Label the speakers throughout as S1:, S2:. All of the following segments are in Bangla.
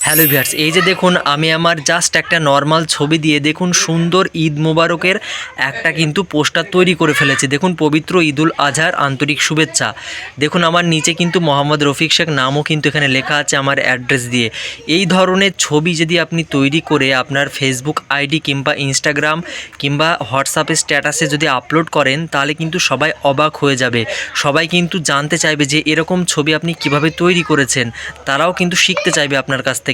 S1: হ্যালো ভিউয়ার্স, এই যে দেখুন আমি আমার জাস্ট একটা নর্মাল ছবি দিয়ে দেখুন সুন্দর ঈদ মোবারকের একটা কিন্তু পোস্টার তৈরি করে ফেলেছি। দেখুন পবিত্র ঈদুল আজহার আন্তরিক শুভেচ্ছা। দেখুন আমার নিচে কিন্তু মোহাম্মদ রফিক শেখ নামও কিন্তু এখানে লেখা আছে আমার অ্যাড্রেস দিয়ে। এই ধরনের ছবি যদি আপনি তৈরি করে আপনার ফেসবুক আইডি কিংবা ইনস্টাগ্রাম কিংবা হোয়াটসঅ্যাপে স্ট্যাটাসে যদি আপলোড করেন তাহলে কিন্তু সবাই অবাক হয়ে যাবে। সবাই কিন্তু জানতে চাইবে যে এরকম ছবি আপনি কিভাবে তৈরি করেছেন, তারাও কিন্তু শিখতে চাইবে আপনার কাছ থেকে।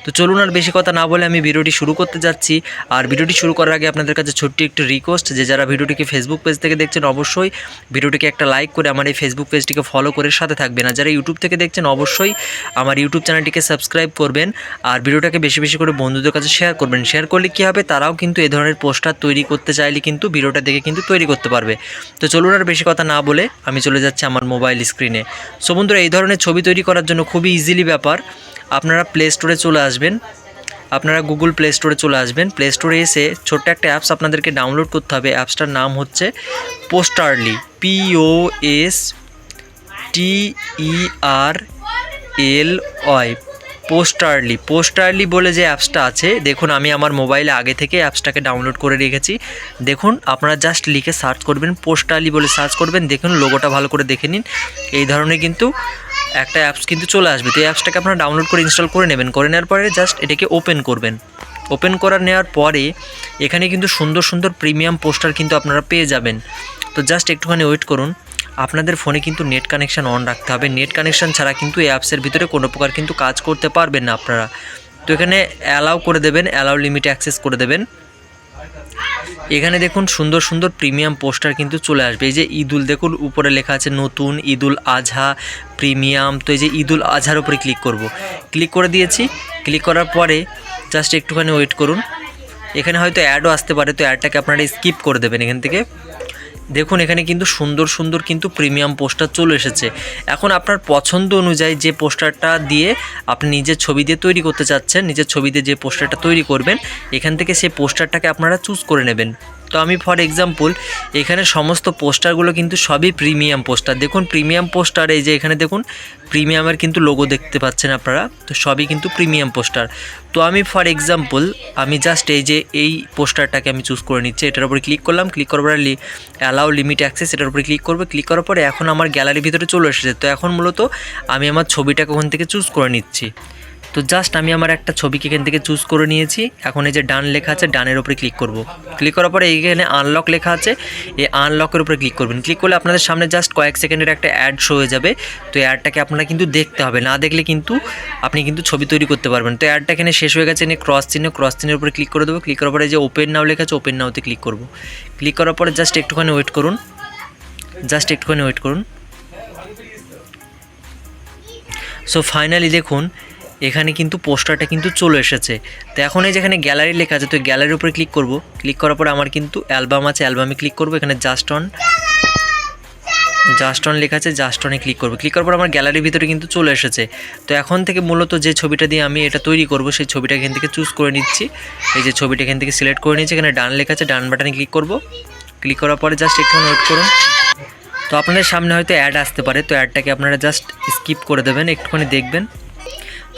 S1: তো চলুন আর বেশি কথা না বলে আমি ভিডিওটি শুরু করতে যাচ্ছি। আর ভিডিওটি শুরু করার আগে আপনাদের কাছে ছোট্ট একটি রিকোয়েস্ট, যে যারা ভিডিওটিকে ফেসবুক পেজ থেকে দেখছেন অবশ্যই ভিডিওটিকে একটা লাইক করে আমার এই ফেসবুক পেজটিকে ফলো করে সাথে থাকবেন। আর যারা ইউটিউব থেকে দেখছেন অবশ্যই আমার ইউটিউব চ্যানেলটিকে সাবস্ক্রাইব করবেন আর ভিডিওটাকে বেশি বেশি করে বন্ধুদের কাছে শেয়ার করবেন। শেয়ার করলে কী হবে, তারাও কিন্তু এই ধরনের পোস্টার তৈরি করতে চাইলে কিন্তু ভিডিওটা দেখে কিন্তু তৈরি করতে পারবে। তো চলুন আর বেশি কথা না বলে আমি চলে যাচ্ছি আমার মোবাইল স্ক্রিনে। সো বন্ধুরা, এই ধরনের ছবি তৈরি করার জন্য খুবই ইজিলি ব্যাপার। আপনারা প্লে স্টোরে চলে আসবেন, আপনারা গুগল প্লে স্টোরে চলে আসবেন। প্লে স্টোরে এসে ছোট্ট একটা অ্যাপস আপনাদেরকে ডাউনলোড করতে হবে। অ্যাপসটার নাম হচ্ছে পোস্টারলি, POSTERLY, পোস্টারলি বলে যে অ্যাপসটা আছে, দেখুন আমি আমার মোবাইলে আগে থেকে অ্যাপসটাকে ডাউনলোড করে রেখেছি। দেখুন আপনারা জাস্ট লিখে সার্চ করবেন, পোস্টারলি বলে সার্চ করবেন। দেখুন লোগোটা ভালো করে দেখে নিন। এই ধরনের কিন্তু একটা অ্যাপস কিন্তু চলে আসবে। তো এই অ্যাপসটাকে আপনারা ডাউনলোড করে ইনস্টল করে নেবেন। করে নেওয়ার পরে জাস্ট এটাকে ওপেন করবেন। ওপেন নেওয়ার পরে এখানে কিন্তু সুন্দর সুন্দর প্রিমিয়াম পোস্টার কিন্তু আপনারা পেয়ে যাবেন। তো জাস্ট একটুখানি ওয়েট করুন। আপনাদের ফোনে কিন্তু নেট কানেকশান অন রাখতে হবে। নেট কানেকশান ছাড়া কিন্তু এই অ্যাপসের ভিতরে কোনো প্রকার কিন্তু কাজ করতে পারবেন না আপনারা। তো এখানে অ্যালাউ করে দেবেন, অ্যালাউ লিমিট অ্যাক্সেস করে দেবেন। এখানে দেখুন সুন্দর সুন্দর প্রিমিয়াম পোস্টার কিন্তু চলে আসবে। এই যে ঈদুল, দেখুন উপরে লেখা আছে নতুন ঈদুল আজহা প্রিমিয়াম। তো এই যে ঈদুল আজহার উপরে ক্লিক করব। ক্লিক করে দিয়েছি। ক্লিক করার পরে জাস্ট একটুখানি ওয়েট করুন। এখানে হয়তো অ্যাডও আসতে পারে, তো অ্যাডটাকে আপনারা স্কিপ করে দেবেন এখান থেকে। দেখুন এখানে কিন্তু সুন্দর সুন্দর কিন্তু প্রিমিয়াম পোস্টার চলে এসেছে। এখন আপনার পছন্দ অনুযায়ী যে পোস্টারটা দিয়ে আপনি নিজের ছবি দিয়ে তৈরি করতে চাচ্ছেন, নিজের ছবি দিয়ে যে পোস্টারটা তৈরি করবেন, এখান থেকে সেই পোস্টারটাকে আপনারা চুজ করে নেবেন। তো আমি ফর এক্সাম্পল এখানে সমস্ত পোস্টারগুলো কিন্তু সবই প্রিমিয়াম পোস্টার। দেখুন প্রিমিয়াম পোস্টার, এই যে এখানে দেখুন প্রিমিয়ামের কিন্তু লোগো দেখতে পাচ্ছেন আপনারা, তো সবই কিন্তু প্রিমিয়াম পোস্টার। তো আমি ফর এক্সাম্পল আমি জাস্ট এই যে এই পোস্টারটাকে আমি চুজ করে নিচ্ছি। এটার উপরে ক্লিক করলাম। ক্লিক করার পরে অ্যালাউ লিমিট অ্যাক্সেস, এটার উপরে ক্লিক করবো। ক্লিক করার পরে এখন আমার গ্যালারির ভিতরে চলে এসেছে। তো এখন মূলত আমি আমার ছবিটাকে ওখান থেকে চুজ করে নিচ্ছি। তো জাস্ট আমি আমার একটা ছবিকে এখান থেকে চুজ করে নিয়েছি। এখন এই যে ডান লেখা আছে, ডানের উপরে ক্লিক করব। ক্লিক করার পরে এইখানে আনলক লেখা আছে, এই আনলকের উপরে ক্লিক করবেন। ক্লিক করলে আপনাদের সামনে জাস্ট কয়েক সেকেন্ডের একটা অ্যাড শো হয়ে যাবে। তো অ্যাডটাকে আপনারা কিন্তু দেখতে হবে, না দেখলে কিন্তু আপনি কিন্তু ছবি তৈরি করতে পারবেন। তো অ্যাডটা এখানে শেষ হয়ে গেছে, নিয়ে ক্রস চিহ্নের উপরে ক্লিক করে দেবো। ক্লিক করার পরে যে ওপেন নাও লেখা আছে, ওপেন নাওতে ক্লিক করব। ক্লিক করার পরে জাস্ট একটুখানি ওয়েট করুন, সো ফাইনালি দেখুন এখানে কিন্তু পোস্টারটা কিন্তু চলে এসেছে। তো এখন এই যেখানে গ্যালারি লেখা আছে, তো গ্যালারির উপরে ক্লিক করব। ক্লিক করার পরে আমার কিন্তু অ্যালবাম আছে, অ্যালবামে ক্লিক করব। এখানে জাস্ট অন লেখা আছে, জাস্ট অনে ক্লিক করব। ক্লিক করার পর আমার গ্যালারির ভিতরে কিন্তু চলে এসেছে। তো এখন থেকে মূলত যে ছবিটা দিয়ে আমি এটা তৈরি করব, সেই ছবিটা এখান থেকে চুজ করে নিচ্ছি। এই যে ছবিটা এখান থেকে সিলেক্ট করে নিচ্ছি। এখানে ডান লেখা আছে, ডান বাটনে ক্লিক করব। ক্লিক করার পরে জাস্ট একটু ওয়েট করুন। তো আপনাদের সামনে হয়তো অ্যাড আসতে পারে, তো অ্যাডটাকে আপনারা জাস্ট স্কিপ করে দেবেন, একটুখানি দেখবেন।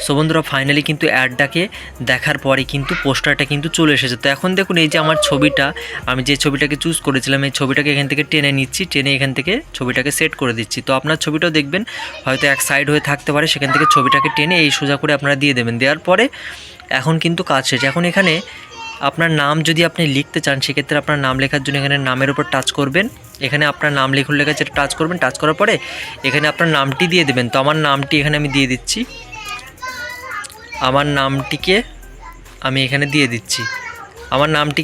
S1: সো বন্ধুরা ফাইনালি কিন্তু অ্যাডটাকে দেখার পরে কিন্তু পোস্টারটা কিন্তু চলে এসেছে। তো এখন দেখুন এই যে আমার ছবিটা, আমি যে ছবিটাকে চুজ করেছিলাম, এই ছবিটাকে এখান থেকে টেনে নিচ্ছি, টেনে এখান থেকে ছবিটাকে সেট করে দিচ্ছি। তো আপনার ছবিটাও দেখবেন হয়তো এক সাইড হয়ে থাকতে পারে, সেখান থেকে ছবিটাকে টেনে এই সোজা করে আপনারা দিয়ে দেবেন। দেওয়ার পরে এখন কিন্তু কাজ শেষ। এখন এখানে আপনার নাম যদি আপনি লিখতে চান, সেক্ষেত্রে আপনার নাম লেখার জন্য এখানে নামের উপর টাচ করবেন। এখানে আপনার নাম লিখুন লেখা আছে, টাচ করবেন। টাচ করার পরে এখানে আপনার নামটি দিয়ে দেবেন। তো আমার নামটি এখানে আমি দিয়ে দিচ্ছি, আমার নামটিকে আমি এখানে দিয়ে দিচ্ছি,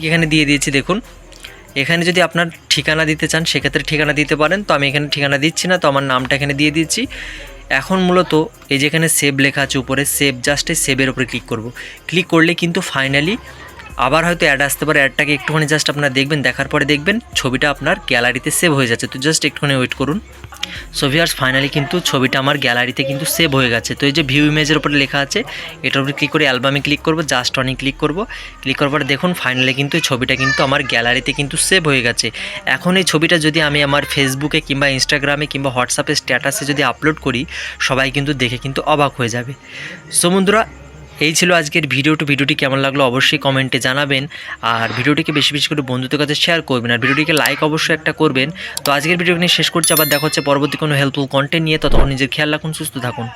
S1: এখানে দিয়ে দিয়েছি। দেখুন এখানে যদি আপনার ঠিকানা দিতে চান, সেক্ষেত্রে ঠিকানা দিতে পারেন। তো আমি এখানে ঠিকানা দিচ্ছি না, তো আমার নামটা এখানে দিয়ে দিচ্ছি। এখন মূলত এই যেখানে সেভ লেখা আছে উপরে, জাস্ট এই সেভের উপরে ক্লিক করব। ক্লিক করলে কিন্তু ফাইনালি আবার হয়তো অ্যাড আসতে পারে। অ্যাডটাকে একটুখানি জাস্ট আপনারা দেখবেন, দেখার পরে দেখবেন ছবিটা আপনার গ্যালারিতে সেভ হয়ে যাচ্ছে। তো জাস্ট একটুখানি ওয়েট করুন। সো ভিউয়ার্স ফাইনালি কিন্তু ছবিটা আমার গ্যালারিতে কিন্তু সেভ হয়ে গেছে। তো এই যে ভিউ ইমেজের উপরে লেখা আছে, এটার উপরে ক্লিক করে অ্যালবামে ক্লিক করব, জাস্ট অনে ক্লিক করব। ক্লিক করার পরে দেখুন ফাইনালি কিন্তু এই ছবিটা কিন্তু আমার গ্যালারিতে কিন্তু সেভ হয়ে গেছে। এখন এই ছবিটা যদি আমি আমার ফেসবুকে কিংবা ইনস্টাগ্রামে কিংবা হোয়াটসঅ্যাপে স্ট্যাটাসে যদি আপলোড করি, সবাই কিন্তু দেখে কিন্তু অবাক হয়ে যাবে। সো বন্ধুরা এই ছিল আজকের ভিডিওটি কেমন লাগলো অবশ্যই কমেন্টে জানাবেন, আর ভিডিওটিকে বেশি বেশি করে বন্ধুদের কাছে শেয়ার করবেন, আর ভিডিওটিকে লাইক অবশ্যই একটা করবেন। তো আজকের ভিডিও নিয়ে শেষ করছি, আবার দেখা হচ্ছে পরবর্তী কোনো হেল্পফুল কন্টেন্ট নিয়ে। ততক্ষণ নিজের খেয়াল রাখুন, সুস্থ থাকুন।